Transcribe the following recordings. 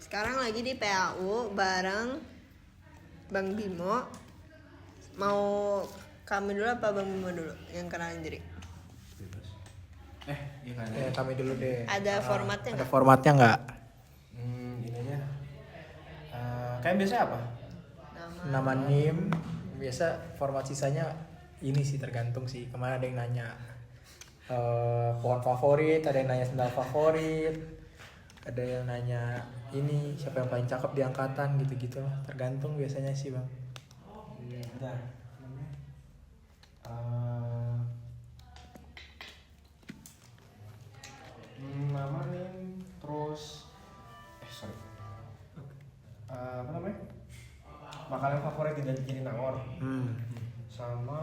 Sekarang lagi di PAU bareng Bang Bimo. Mau kami dulu apa Bang Bimo dulu yang kenalin diri? Iya kami dulu deh. Ada formatnya Ada nggak? formatnya nggak? Ini aja. Kalian biasanya apa? Nama NIM. Biasa format sisanya ini sih tergantung sih. Kemarin ada yang nanya pohon favorit, ada yang nanya sendal favorit, ada yang nanya ini siapa yang paling cakep di angkatan gitu-gitu lah. Tergantung biasanya sih bang. Udah. Nama nih terus apa namanya? Makanan favorit di Jatinangor. Sama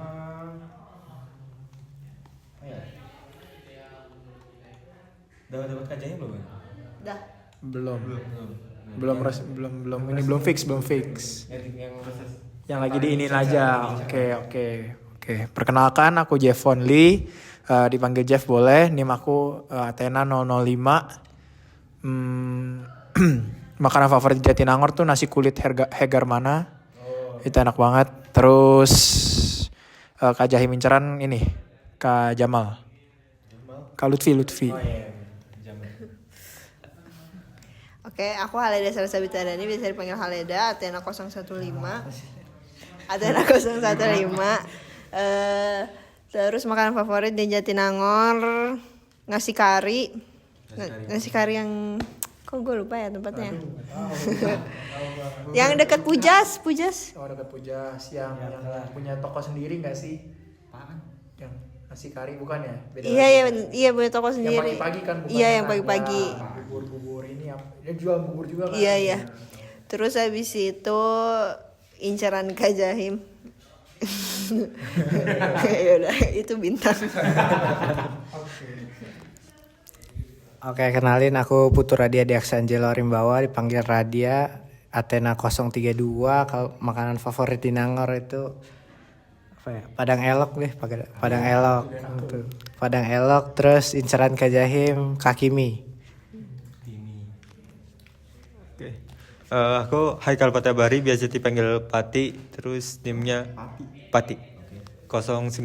apa ya? Dapat kajiannya belum? Dah. Belum ini belum fix. Yang lagi diinin aja. Oke. Perkenalkan aku Jeffon Lee. Dipanggil Jeff boleh. NIM aku Athena 005. Makanan favorit di Jatinangor tuh nasi kulit Hegar mana. Itu enak banget. Terus Kak Jahim inceran ini Kak Jamal. Kak Lutfi. Oh iya. Oke, aku Haleda Salsabita Dani, biasa dipanggil Haleda, Athena 015. Athena 015. Terus makanan favorit di Jatinangor nasi kari. Nasi kari yang kok gue lupa ya tempatnya. Yang dekat Pujas. Oh dekat Pujas yang punya toko sendiri nggak sih? Apaan? Yang nasi kari bukan ya? Beda Iya punya toko sendiri. Yang pagi-pagi kan? Bukan Iya yang pagi-pagi. Bubur ini dia jual bubur juga kan? Iya. Terus habis itu incaran Kak Jahim. Ya udah itu bintang. Oke, kenalin aku Putu Radia Diaksangelo Rimbawa, dipanggil Radia. Athena 032. Kalau makanan favorit di Nangor itu apa ya? Padang elok deh, Padang elok. Gitu. Padang elok, terus inceran Kajahim Kakimi. Oke. Aku Haikal Patabari, biasa dipanggil Pati, terus NIM-nya Pati. 019.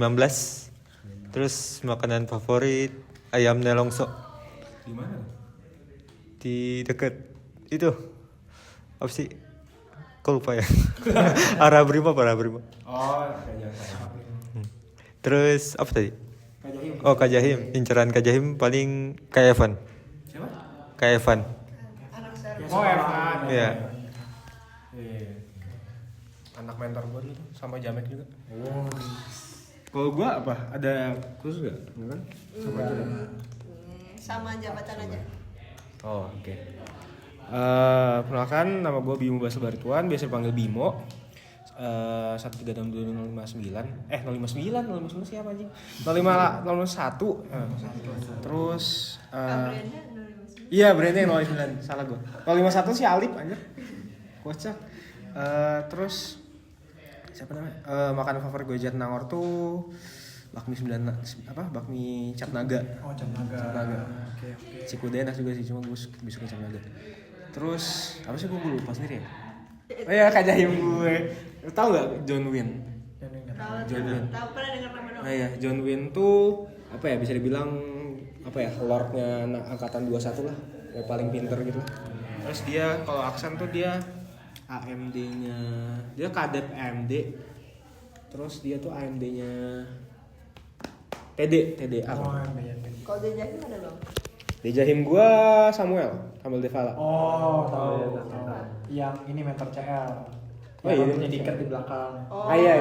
Terus makanan favorit ayam nelongso. Di mana? Di deket itu apa sih? Kok lupa ya? Arah Brimob. Oh, Terus apa tadi? Oh Kak Jahim, inceran Kak Jahim paling Kak Evan. siapa? Kak Evan. Oh, Evan. Iya. Anak mentor gue dulu sama Jamek juga. Kalau gue apa? Ada khusus gak? Enggak kan? Sama aja. Sama jabatan aja. Oh, oke. Perkenalkan, nama gue Bimo Basel Barituan, biasa dipanggil Bimo. 136259. 059 siapa anjing? 051. Terus iya, brandnya 059. Salah gue. 051 si Alip anjir. Kocak. Terus siapa namanya? Makanan favorit gue Jatinangor tuh bakmi cap naga. Oh cap naga. Oke. Cikudeh enak juga sih, cuma gue bisa cap naga. Terus apa sih gue lupa sendiri ya? Oh iya, Kak Jahim gue. Lu tahu gak John Wayne? John Wayne. Tahu pernah dengar nama dong? Nah ya, John Wayne tuh apa ya, bisa dibilang apa ya, lordnya angkatan 21 lah, yang paling pinter gitu. Terus dia kalau aksen tuh dia AMD-nya, dia kadep AMD. Terus dia tuh AMD-nya TDA. Kalau dia Jahim ada bang? Di Jahim gua Samuel Devala. Oh tahu. Yang ini mentor CL. Oh iya, punya diket di belakang. Oh, Iya.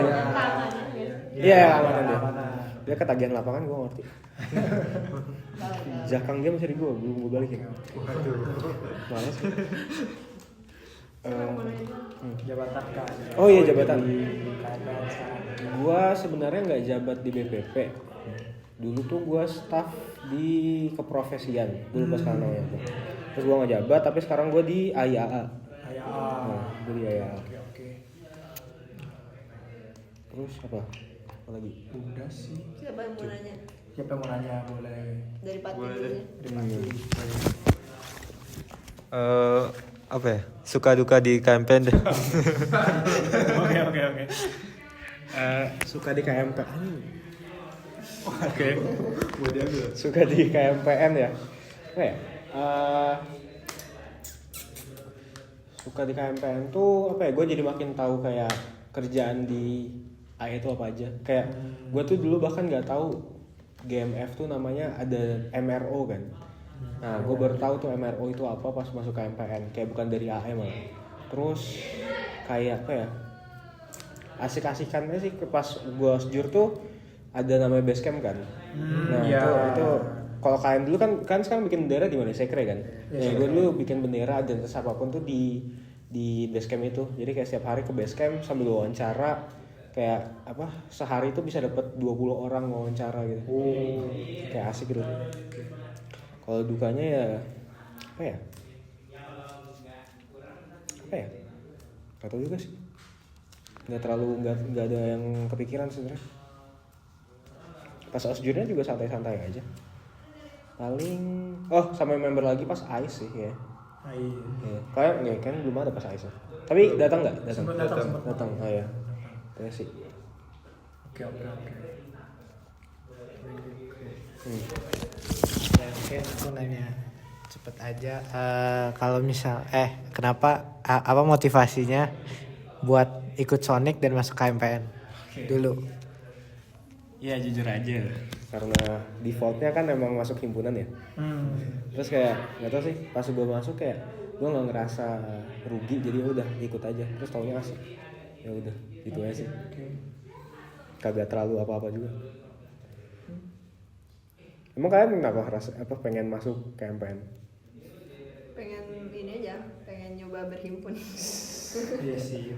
Iya, aman dia. Amanah. Dia ketagihan lapangan gua ngerti. Jakang dia masih di gua, belum gua balikin. Males. Jabatan Kak. Oh iya, jabatan. Keadaan sekarang. Gua sebenarnya nggak jabat di BPP. Dulu tuh gua staff di keprofesian dulu pas namanya. Terus gua nggak jabat, tapi sekarang gua di AIAA. Nah, gua di AIAA. Oke. Terus apa lagi? Udah sih. Siapa yang mau nanya? Siapa yang mau nanya boleh. Dari Pati Boleh dulu deh. ya. Terima kasih. apa ya? Suka duka di KMPN deh. Oke. Suka di KMPN. Oke. Suka di KMPN ya. Apa ya? Suka di KMPN tuh apa ya? Gue jadi makin tahu kayak kerjaan di AE itu apa aja. Kayak gue tuh dulu bahkan nggak tahu GMF tuh namanya ada MRO kan. Nah, gue baru tahu tuh MRO itu apa pas masuk KMPN. Kayak bukan dari AE malah. Terus kayak apa ya? Asik-asikannya sih pas gue osjur tuh ada namanya Basecamp kan. Nah, itu kalau kalian dulu kan sekarang bikin bendera di mana? Sekre kan. Nah, gue dulu bikin bendera dan terus apapun tuh di Basecamp itu. Jadi kayak setiap hari ke Basecamp sambil wawancara, kayak apa? Sehari itu bisa dapat 20 orang wawancara gitu. Kayak asik gitu. Kalau dukanya ya apa ya? Gak tau juga sih. Nggak ada yang kepikiran sebenarnya. Pas osjurnya juga santai-santai aja. Paling sama member lagi pas ICE sih ya. Iya. Kayak kan belum ada pas ICE. Tapi datang nggak? Datang. Oh ya. Itu sih. Oke. Ya, mungkin aku nanya cepet aja. Kalau misal kenapa apa motivasinya buat ikut Sonic dan masuk KMPN dulu? Ya jujur aja. Karena defaultnya kan emang masuk himpunan ya. Terus kayak nggak tau sih pas gue masuk kayak gue nggak ngerasa rugi jadi udah ikut aja. Terus taunya asik. Ya udah gitu aja sih. Kagak terlalu apa-apa juga. Emang kalian kenapa pengen masuk KMPN? Pengen ini aja, pengen nyoba berhimpun. Iya sih.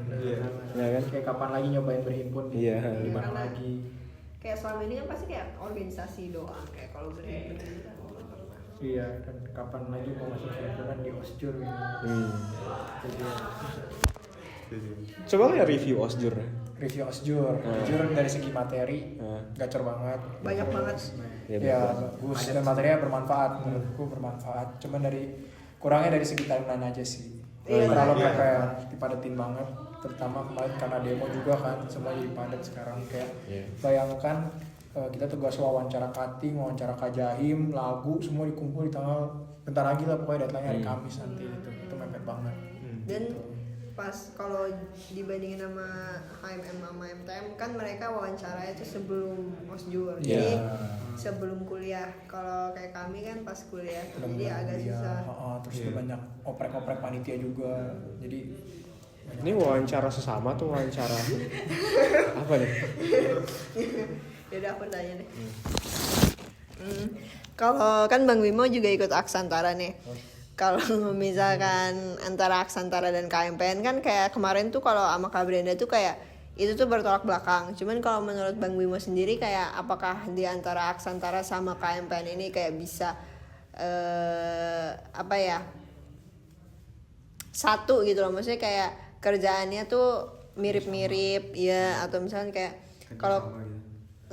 Ya kan? Kayak kapan lagi nyobain berhimpun? Iya. Di mana Karena lagi? Kayak selama ini kan pasti kayak organisasi doang, kayak kalau berhimpun gitu kan belum pernah. Iya, dan kapan lagi mau masuk himpunan di osjur gitu. Jadi Coba ya review osjur. review osjur, jujur dari segi materi gacor banget, Banyak banget. Ya, bagus dan materinya bermanfaat, menurutku bermanfaat. Cuman kurangnya dari segi timeline aja sih. Iya, Terlalu iya. kayak dipadetin banget, terutama kemarin karena demo juga kan, semua jadi padat sekarang kayak. Bayangkan kita tugas wawancara cutting, wawancara kajahim, lagu semua dikumpul di tanggal bentar lagi lah pokoknya deadline hari Kamis nanti itu mepet banget. Dan pas kalau dibandingin sama HMM sama MTM kan mereka wawancara itu sebelum osjur, jadi sebelum kuliah. Kalau kayak kami kan pas kuliah, jadi agak susah. Terus itu banyak oprek-oprek panitia juga, jadi Ini wawancara sesama tuh wawancara apa nih? Yaudah aku tanya deh. Kalau kan Bang Bimo juga ikut Aksantara nih. Kalau misalkan antara Aksantara dan KMPN kan kayak kemarin tuh kalau sama Kak Brenda tuh kayak itu tuh bertolak belakang. Cuman kalau menurut Bang Bimo sendiri kayak apakah di antara Aksantara sama KMPN ini kayak bisa satu gitu loh, maksudnya kayak kerjaannya tuh mirip-mirip ya, atau misalkan kayak kalau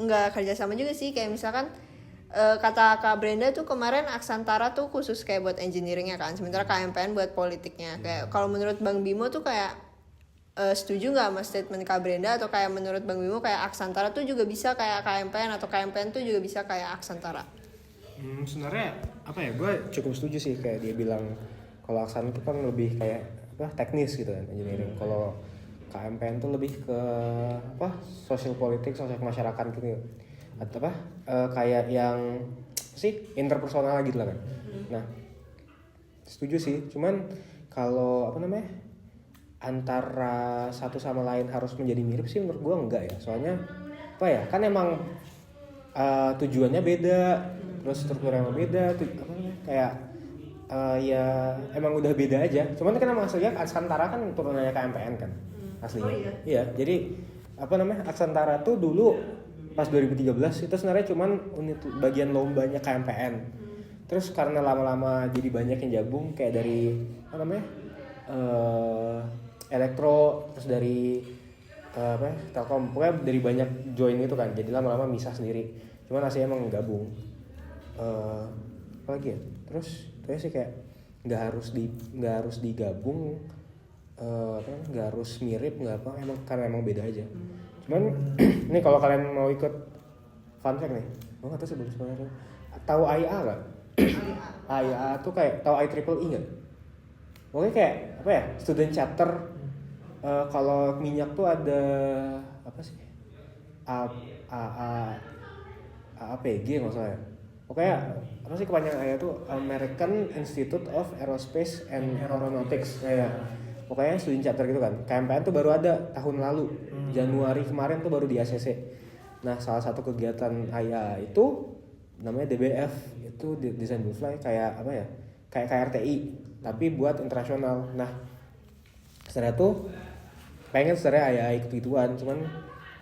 nggak kerja sama juga sih, kayak misalkan kata Kak Brenda tuh kemarin Aksantara tuh khusus kayak buat engineeringnya kan, sementara KMPN buat politiknya. Kayak kalau menurut Bang Bimo tuh kayak setuju nggak sama statement Kak Brenda, atau kayak menurut Bang Bimo kayak Aksantara tuh juga bisa kayak KMPN, atau KMPN tuh juga bisa kayak Aksantara? Sebenarnya apa ya, gue cukup setuju sih kayak dia bilang kalau Aksantara itu kan lebih kayak teknis gitu kan, engineering. Kalau KMPN tuh lebih ke sosial politik, sosial masyarakat gitu, atau kayak yang interpersonal gitu lah kan. Nah setuju sih, cuman kalau antara satu sama lain harus menjadi mirip sih menurut gue enggak ya. Soalnya kan emang tujuannya beda, terus strukturnya beda, kayak ya emang udah beda aja. Cuman kan emang aslinya Aksantara kan turunannya KMPN kan aslinya. Oh, iya. Iya, jadi Aksantara tuh dulu pas 2013 itu sebenarnya cuman unit bagian lombanya KMPN. Terus karena lama-lama jadi banyak yang gabung kayak dari elektro, terus dari Telkom, pokoknya dari banyak join itu kan, jadi lama-lama misah sendiri. Cuman aslinya emang gabung. Apa lagi ya? Terus sih kayak nggak harus digabung, nggak harus mirip, nggak apa, karena emang beda aja. Cuman nih kalau kalian mau ikut fun fact nih, gue nggak tahu sebelum sebenarnya tahu AIA nggak? AIA tuh kayak tahu IEEE nggak? Pokoknya kayak apa ya, student chapter. Kalau minyak tuh ada apa sih? AAPG nggak salah ya. Pokoknya apa sih kepanjangan AIA tuh, American Institute of Aerospace and Aeronautics. Ya. Pokoknya student chapter gitu kan. KMPN tuh baru ada tahun lalu, Januari kemarin tuh baru di ACC. Nah salah satu kegiatan AIA itu namanya DBF, itu Design Build Fly, kayak apa ya, kayak KRTI tapi buat internasional. Nah sebenarnya tuh pengen AIA ikut-ituan, cuman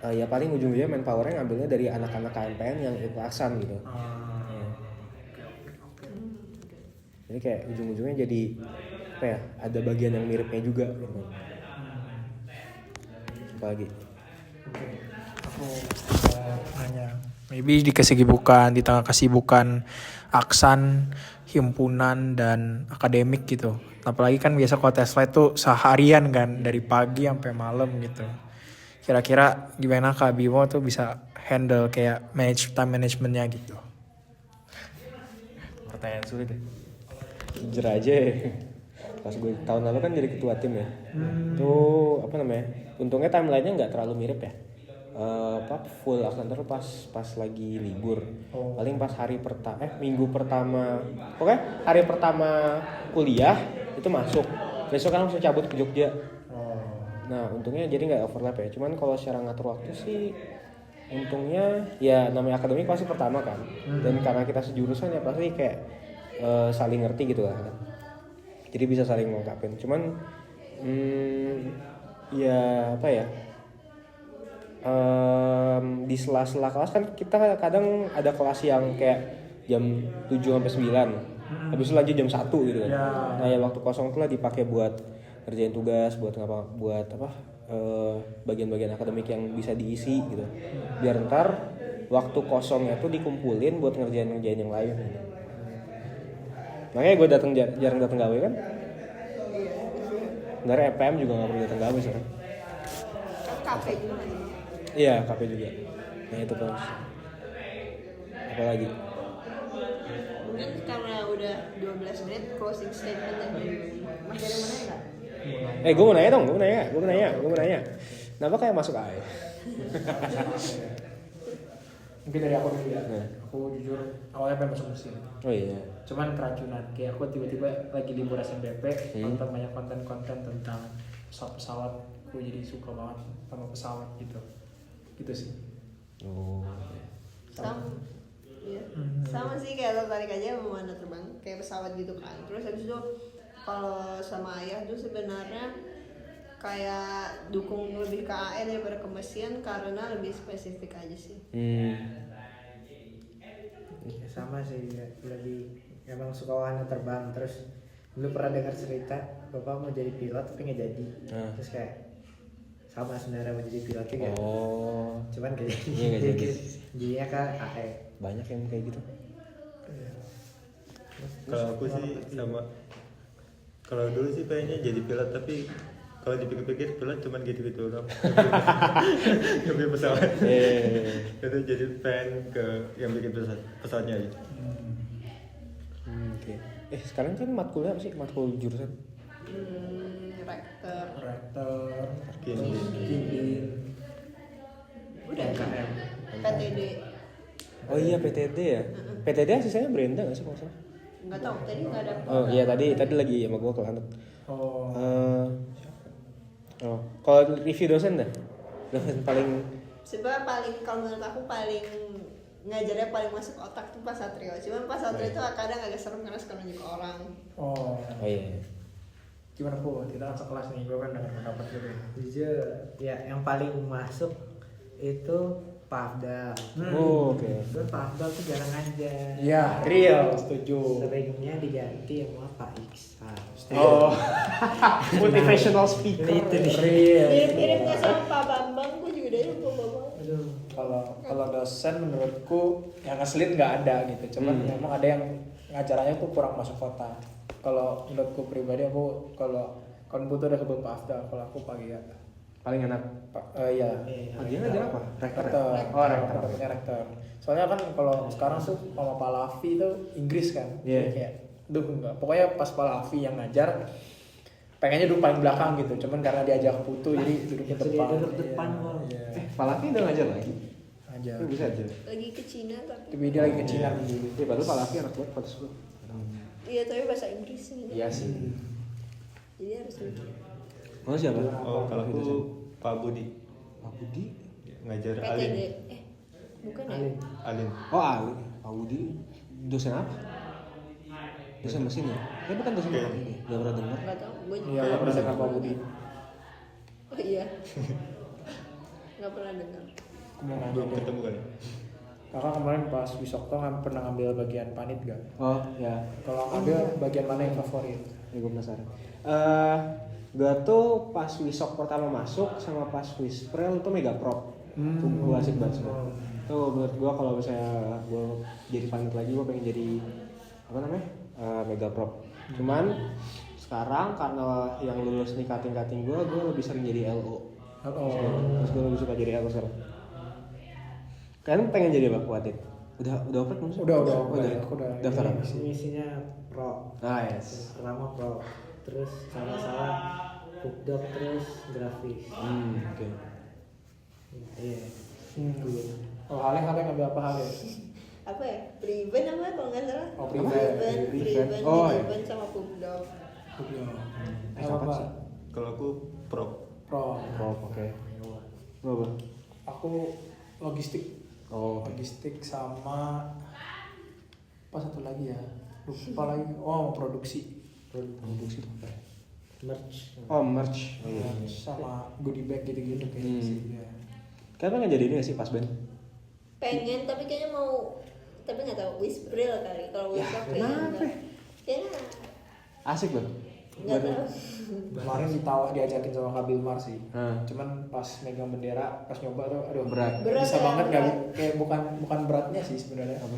ya paling ujung-ujungnya manpowernya ngambilnya dari anak-anak KMPN yang ikut aksan gitu. Jadi kayak ujung-ujungnya jadi apa ya, ada bagian yang miripnya juga gitu. Apalagi Aku nanya, maybe di kesibukan, di tengah kesibukan aksan, himpunan dan akademik gitu. Apalagi kan biasa kalau tes flight tuh seharian kan, dari pagi sampai malam gitu. Kira-kira gimana Kak Bimo tuh bisa handle kayak time managementnya gitu? pertanyaan sulit ya. Jujur aja ya. Pas gue tahun lalu kan jadi ketua tim ya. Tuh apa namanya? Untungnya timelinenya nggak terlalu mirip ya. Full Aksanter pas lagi libur. Paling pas minggu pertama, oke, hari pertama kuliah itu masuk. Besok kan langsung cabut ke Jogja. Nah untungnya jadi nggak overlap ya. Cuman kalau secara ngatur waktu sih, untungnya ya namanya akademik pasti pertama kan. Dan karena kita sejurusan ya pasti kayak saling ngerti gitu lah. Jadi bisa saling melengkapin. Cuman ya apa ya? Di sela-sela kelas kan kita kadang ada kelas yang kayak jam 7 sampai 9. Habis itu lagi jam 1 gitu kan. Nah, ya waktu kosong itu lah dipakai buat ngerjain tugas, buat bagian-bagian akademik yang bisa diisi gitu. Biar ntar waktu kosongnya tuh dikumpulin buat ngerjain yang lain gitu. Makanya gue jarang datang gawe kan. Nggak EPM juga nggak perlu datang gawe sekarang. Kafe juga. Iya, KP juga. Nah itu kan. Apalagi? Mungkin karena udah 12 menit closing statement dari Mas dari mana enggak? Gue mau nanya dong, gue mau nanya. Kenapa kayak masuk AE? Mungkin dari aku dulu ya. Aku jujur awalnya pengen masuk mesin. Oh iya. Cuman keracunan, kayak aku tiba-tiba lagi libur SNBP, nonton banyak konten-konten tentang pesawat. Aku jadi suka banget sama pesawat gitu sih. Sama sih kayak tertarik aja sama mana terbang kayak pesawat gitu kan. Terus habis itu kalau sama ayah tuh sebenarnya kayak dukung lebih ke AE daripada ke mesin karena lebih spesifik aja sih. Sama sih, lebih emang suka wahana terbang. Terus dulu pernah dengar cerita bapak mau jadi pilot tapi nggak jadi. Terus kayak sama sebenarnya mau jadi pilot juga. Cuman kayak jadi. Jadinya kan AE. Banyak yang kayak gitu. Kalau aku sih sama. Kalau dulu sih pengennya jadi pilot, tapi kalau dipikir-pikir pilot cuman gitu-gitu doang. Nggak pesawat. Itu jadi pengen ke yang bikin pesawatnya aja. Oke. Sekarang kan matkulnya apa sih? Matkul jurusan? Rektor. Gini. Udah PTD. Oh iya PTD ya. PTD asisnya Brenda nggak sih maksudnya? Nggak tahu tadi nggak ada. Oh iya tadi lagi sama gue kelantet. Kalau review dosen dah. Dosen paling. Sebenarnya paling kalau menurut aku paling ngajarnya paling masuk otak tuh Pak Satrio. Cuman Pak Satrio itu kadang agak serem karena suka nunjuk ke orang. Oh Iya. gimana Bu? Kita langsung kelas nih, gue kan dengar pendapat gitu ya. Jujur, ya yang paling masuk itu Pak Afdal. Oke. Terus Pak Afdal tuh jarang ngajar. Iya, real, setuju. Seringnya diganti sama Pak Iksan. Motivational speaker. Itu dia. Real. Mirip-miripnya sama Pak Bambang, gue juga dari Pak Bambang. Kalau dosen menurutku yang ngeselin nggak ada gitu, cuman memang ada yang ngajarannya tuh kurang masuk kalau menurutku pribadi aku kalau Putu udah sebelum Pak Afdal, kalau aku Pagia. Paling enak. Iya. Dia ngajar apa? Rektor. Oh, rektor. Soalnya kan kalau sekarang tuh sama Pak Lafi itu Inggris kan. Iya. Kayak enggak. Pokoknya pas Pak Lafi yang ngajar pengennya duduk paling belakang gitu. Cuman karena diajak Putu jadi duduknya depan. Duduk depan. Iya. Palafi udah ngajar lagi. Ngajar. Bisa aja. Lagi ke Cina tapi. Tapi dia lagi ke Cina dulu. Iya, padahal Palafi anak buat pada suku. Iya tapi bahasa Inggris ini. Iya sih. Jadi harus mikir. Oh siapa? Oh, kalau aku Pak Budi Pak Budi. ngajar PTD. Alin. Bukan ya? Alin. Oh Ali. Pak Budi dosen apa? Dosen mesin ya? Ya bukan dosen Oke. ini. Gak pernah dengar. Enggak tahu. Gue Iya, nggak pernah dengar Pak Budi. Oh iya. Enggak pernah dengar. Aku mau nanya Belum deh. ketemu kan? Kakak kemarin pas Wisokto pernah ngambil bagian panit gak? Oh ya. Kalau ngambil bagian mana yang favorit? Ya gue penasaran. Gue tuh pas Wisok pertama masuk sama pas Wisprel tuh mega prop. Tuh gue asik banget semua. Tuh menurut gue kalau misalnya gue jadi panit lagi gue pengen jadi apa namanya mega prop. Cuman sekarang karena yang lulus nih kating gue lebih sering jadi LO. Terus gue lebih suka jadi LO sekarang. Kalian pengen jadi apa Watit? Udah open belum sih? Udah. Aku udah daftar apa? Misinya pro. Ah yes. Pertama pro. Terus salah bookdoc terus grafis. Oke. Iya. Oh, Hale ngambil apa Hale? Apa ya? Prevent apa kalau nggak salah? Oh, prevent. Prevent, Oh, iya. Prevent sama Pubdoc. Apa sih? Kalau aku prop. Pro. Oke. Lo apa? Aku logistik. Oh, Logistik sama apa satu lagi ya? Lupa lagi. Oh, produksi. produksi itu apa? Merch. Oh, merch. Oh, iya. Sama goodie bag gitu-gitu kayaknya sih. Ya. Kalian pengen jadi ini gak sih pas band? Pengen tapi kayaknya mau tapi nggak tahu Wispril kali. Kalau Wispril kayaknya kenapa? enggak. Kayaknya Asik loh. nggak tahu. Kemarin diajakin sama Kak Bilmar sih. Nah, Cuman pas megang bendera, pas nyoba tuh aduh Berat. bisa Berat ya, banget nggak berat. kayak bukan beratnya sih sebenarnya. Apa?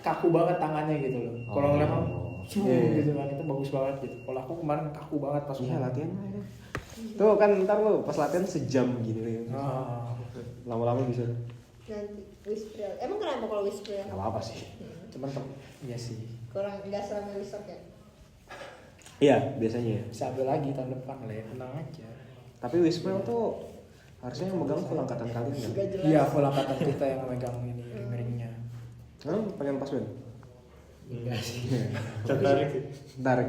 Kaku banget tangannya gitu loh. Kalau Oh. ngeliat kan Iya, iya. gitu kan itu bagus banget gitu. Kalau aku kemarin kaku banget pas iya ngomong. latihan lah ya. Tuh kan ntar lo pas latihan sejam gini nih. Ah. Lama-lama bisa. Nanti Wispril. Emang kenapa kalau Wispril? Gak apa-apa sih. Cuman iya sih. Kurang nggak selama Wisok ya? Iya, biasanya ya. Bisa ambil lagi tahun depan lah ya, tenang aja. Tapi Wisprel tuh harusnya yang megang full angkatan kalian kan? Nggak jelas. Iya, full angkatan kita yang megang ini ring-ringnya. Kalian pengen pas band? Enggak sih. Tertarik sih. Tarik.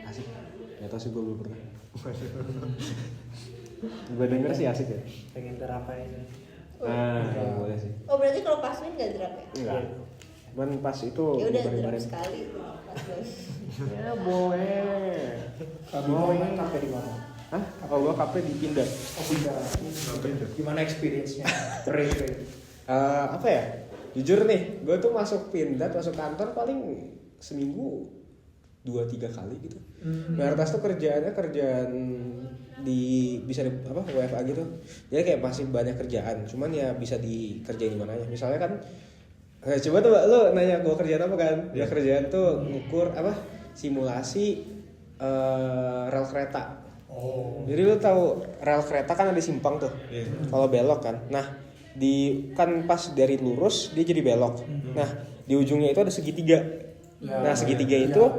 Asik. Gak tau sih gue belum pernah. Gue denger sih asik ya. Pengen terapain. Nah, boleh sih. Oh berarti kalau pasmin nggak drop ya? Enggak. Cuman pas itu Ya udah drop bareng-bareng. sekali itu. Pas banget. Ya boleh. Kamu main kafe di mana? Hah? Kalau gue kafe di Pindad. Oh, pindah. Gimana experience-nya? Rate. Apa ya? Jujur nih, gue tuh masuk Pindad, masuk kantor paling seminggu 2-3 kali gitu. Mayoritas tuh kerjaan di bisa di, apa WFA gitu. Jadi kayak masih banyak kerjaan, cuman ya bisa dikerjain di mana aja. Misalnya kan coba tuh lu nanya gue kerjaan apa kan? Ya kerjaan tuh ngukur apa? Simulasi rel kereta. Oh. Jadi lu tahu rel kereta kan ada simpang tuh. Kalau belok kan. Nah, kan pas dari lurus dia jadi belok. Nah, di ujungnya itu ada segitiga. Ya, Nah, segitiga ya, itu ya.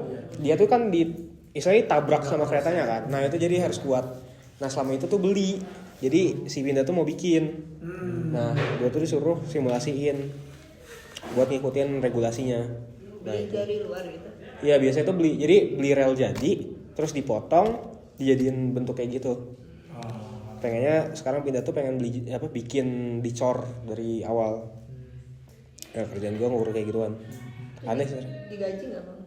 dia tuh kan istilahnya tabrak sama keretanya kan. Nah, itu jadi harus kuat. Nah, selama itu tuh beli. Jadi si Pinda tuh mau bikin. Nah, gua tuh disuruh simulasiin buat ngikutin regulasinya. Nah, Beli itu. dari luar gitu. Iya, biasanya tuh beli rel jadi, terus dipotong, dijadiin bentuk kayak gitu. Pengennya sekarang Pindah tuh pengen bikin dicor dari awal. Ya kerjaan gua ngukur kayak gituan. Aneh sih. Digaji nggak bang?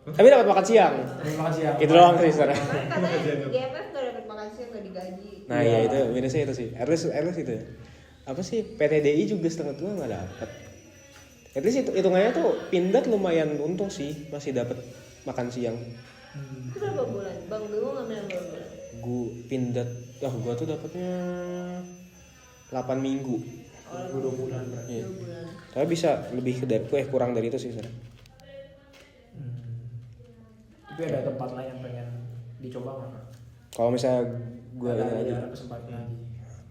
Tapi dapat makan siang. Terima kasih ya. Itu doang sih sebenarnya. Katanya GMF nggak dapat makan siang nggak digaji. Nah, iya itu minusnya itu sih. At least itu ya. Apa sih PTDI juga setengah tua nggak dapat. At least hitungannya tuh Pindad lumayan untung sih, masih dapat makan siang. Itu berapa bulan? Bang Bimo ngambil yang berapa bulan? Pindad, gua tuh dapatnya 8 minggu. Oh, 2 bulan berarti. Iya. 2 bulan. Tapi bisa lebih dari kurang dari itu sih sebenarnya. Tapi ada tempat lain yang pengen dicoba nggak Kak? Kalau misalnya gue ada kesempatan lagi.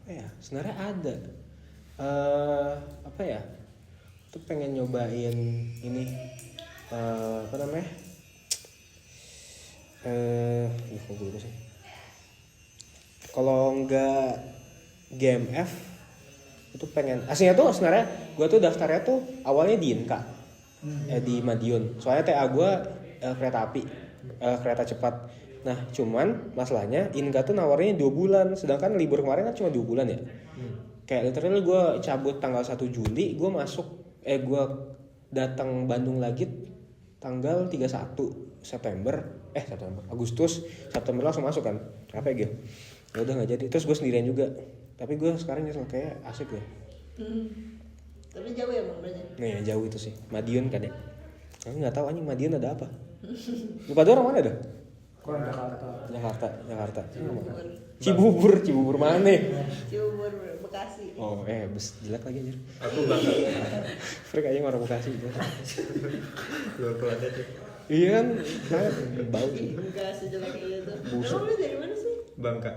apa ya? Sebenarnya ada. Apa ya? Tuh pengen nyobain ini apa namanya? Kok gue lupa sih. Kalau nggak GMF itu pengen. Aslinya tuh sebenarnya gue tuh daftarnya tuh awalnya di Inka, di Madiun. Soalnya TA gue kereta api, kereta cepat. Nah cuman masalahnya Inka tuh nawarnya 2 bulan, sedangkan libur kemarin kan cuma 2 bulan ya. Kayak literally gue cabut tanggal 1 Juli, gue masuk gue datang Bandung lagi tanggal 31 Agustus, September langsung masuk kan. Apa ya gitu. Ya udah nggak jadi. Terus gue sendirian juga. Tapi gue sekarang nyesel kayak asik ya. Tapi jauh ya Bang berarti. Nah ya jauh itu sih. Madiun kan ya. Aku nggak tahu anjing Madiun ada apa. Lupa tuh orang mana dah? Kurang Jakarta. Jakarta. Cibubur mana? Cibubur Bekasi. Oh jelek lagi anjir. Aku bangga. Freak aja orang Bekasi gitu. Luar keluarga tuh. Iya kan, bau sih. Enggak sejelek itu. Buset. Emang lu dari mana sih? Bangka.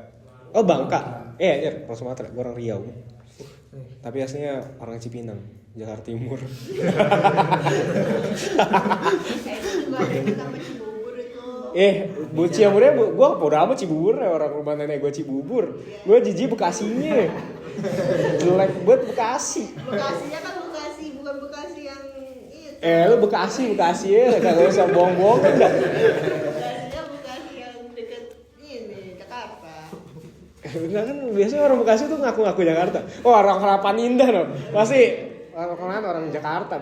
Oh Bangka. Anjir, orang Sumatera, gue orang Riau. Tapi aslinya orang Cipinang, Jakarta Timur. Itu juga ada yang sama Cibubur itu. Bu Ciamurnya gue udah amat Cibubur ya, orang rumah nenek gue Cibubur. Gue jijik Bekasinya. Jelek buat Bekasi. Bekasinya kan Bekasi, bukan Bekasi yang itu. Lu Bekasi ya, kagak usah bohong-bohong kan dah. Bekasinya Bekasi yang deket ini Jakarta. Enggak kan biasanya orang Bekasi tuh ngaku-ngaku Jakarta. Oh orang Harapan Indah dong. Pasti orang Jakarta,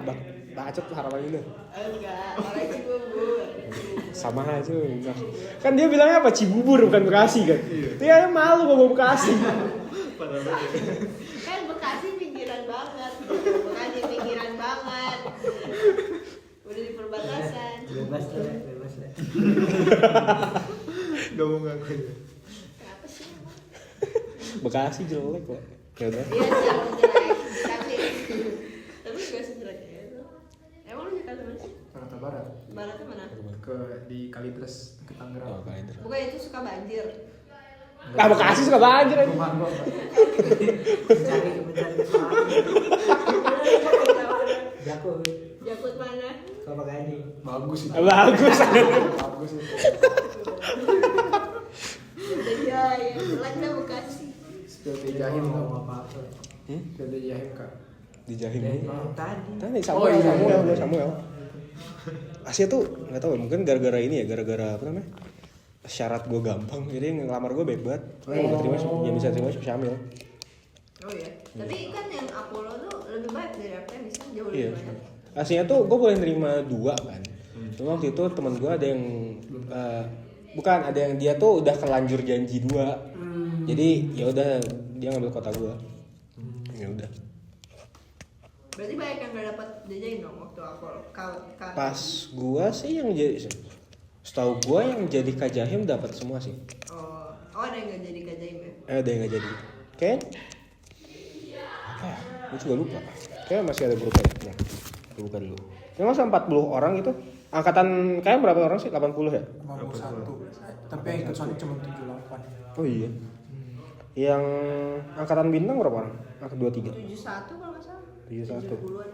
bacot tuh Harapan Indah. Enggak, orang Cibubur. Sama aja enggak. Kan dia bilangnya apa Cibubur bukan Bekasi kan. Dia malu bawa Bekasi. Kan Bekasi pinggiran banget. Bekasi pinggiran banget. Udah di perbatasan. Bebas lah. Gak mau ngaku. Apa sih? Bekasi jelek kok. Ya udah. Iya jelek. Tapi gak sejelek itu. Emang lu Jakarta mana sih? Jakarta Barat. Baratnya mana? Di Kalideres ke Tangerang. Bukan itu suka banjir. Nah Bekasi suka banjir aja. Rumah gua. Mencari Jakut mana? Kelapa Gading. Bagus itu. Bagus. Bagus itu. Iya, ya. Jeleknya Bekasi. Seperti Jahim nggak? apa-apa. Seperti Jahim Kak. Di Jahim. Tadi. Samuel. Asia tuh nggak tahu mungkin gara-gara ini ya, gara-gara apa namanya? Syarat gue gampang, jadi ngelamar gue baik banget. Yang bisa terima Syamil. Oh iya. Tapi kan yang Apollo tuh lebih baik dari Artemis kan jauh Iya. lebih banyak. Aslinya tuh gue boleh nerima 2 kan. Cuma waktu itu teman gue ada yang bukan, ada yang dia tuh udah kelanjur janji 2. Jadi ya udah dia ngambil kota gue. Ya udah. Berarti banyak yang gak dapat jajain dong waktu Apollo. Pas gue sih yang jadi, setahu gue yang jadi Kajahim dapat semua sih. Oh, ada yang gak jadi kajaim ya? Ada yang nggak jadi. Kayak apa ya? Gue juga lupa. Kayak masih ada grupnya. Ya. Gue buka dulu. Memang 40 orang gitu. Angkatan kayak berapa orang sih? 80 ya? 51. Tapi yang ikut Sonic cuma 78. Oh iya. Yang angkatan bintang berapa orang? Angkat 23. 71 kalau nggak salah. 71. 70-an.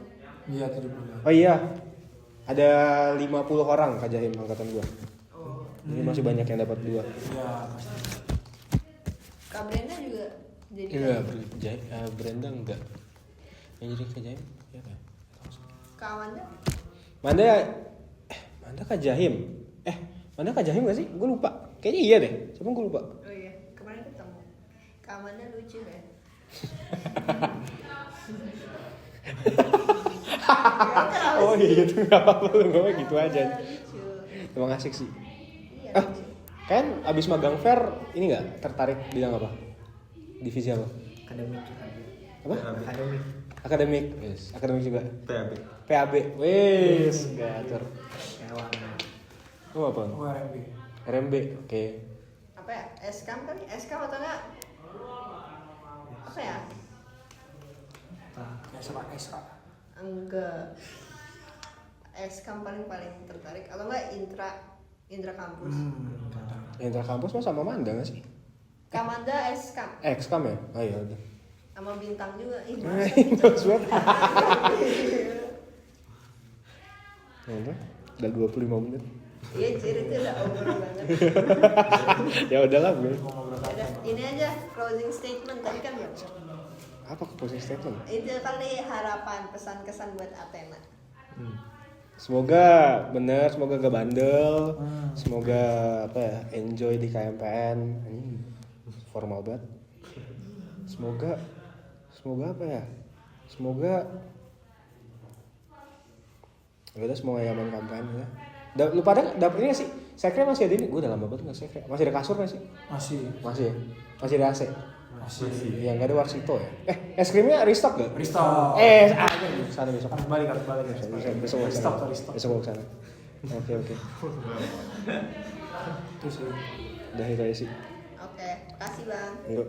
Iya 70. Oh iya. Ada 50 orang Kajahim angkatan gua. Oh. Jadi masih banyak yang dapat 2. Iya pasti. Kak Brenda juga jadi Iya, Brenda enggak. Yang jadi Kajahim ya kan? kawannya. Manda Kajahim. Manda Kajahim gak sih? Gue lupa. Kayaknya iya deh. Siapa gue lupa. Oh iya, kemarin ketemu. Kawannya lucu ya. Oh iya gitu, gak apa-apa lu ngomong gitu aja. Lucu. Emang asik sih. Iya. lucu. Kan abis magang fair ini gak tertarik bidang apa? Divisi apa? Akademik. Apa? Akademik. Akademik. Yes. Akademik juga. PAB. PAB. Wes, gacor. Hewan. Lu apa? Oh RMB. RMB. Oke. Apa ya? SKM kali? SKM atau enggak? Apa ya? Esra. Enggak. SKM paling tertarik atau enggak Intra Kampus. Intra kampus mah sama Manda nggak sih? Kamanda Eskam Excam ya? Oh iya udah. sama Bintang juga. Ih, Bagus banget. Ya udah, udah 25 menit. iya Cir, itu udah over banget. Ya udahlah gue. Udah, ini aja closing statement tadi kan ya. Apa closing statement? Itu kali harapan pesan kesan buat Athena. Semoga bener, semoga gak bandel, semoga apa ya, enjoy di KMPN. Anjing, formal banget. Semoga apa ya? Semoga ya udah semoga nyaman KMPN ya. Lu pada dapet ini gak sih? Sekre masih ada ini? Gue udah lama banget gak sekre. Masih ada kasur gak sih? Masih. Masih ya? Masih ada AC? Masih. Yang gak ada Warsito ya? Es krimnya restock gak? Restock. Sana besok. Harus balik. Besok gue Restock. kesana. Besok gue kesana. Oke. Itu sih. Udah itu aja sih. Oke, makasih Bang. Yuk.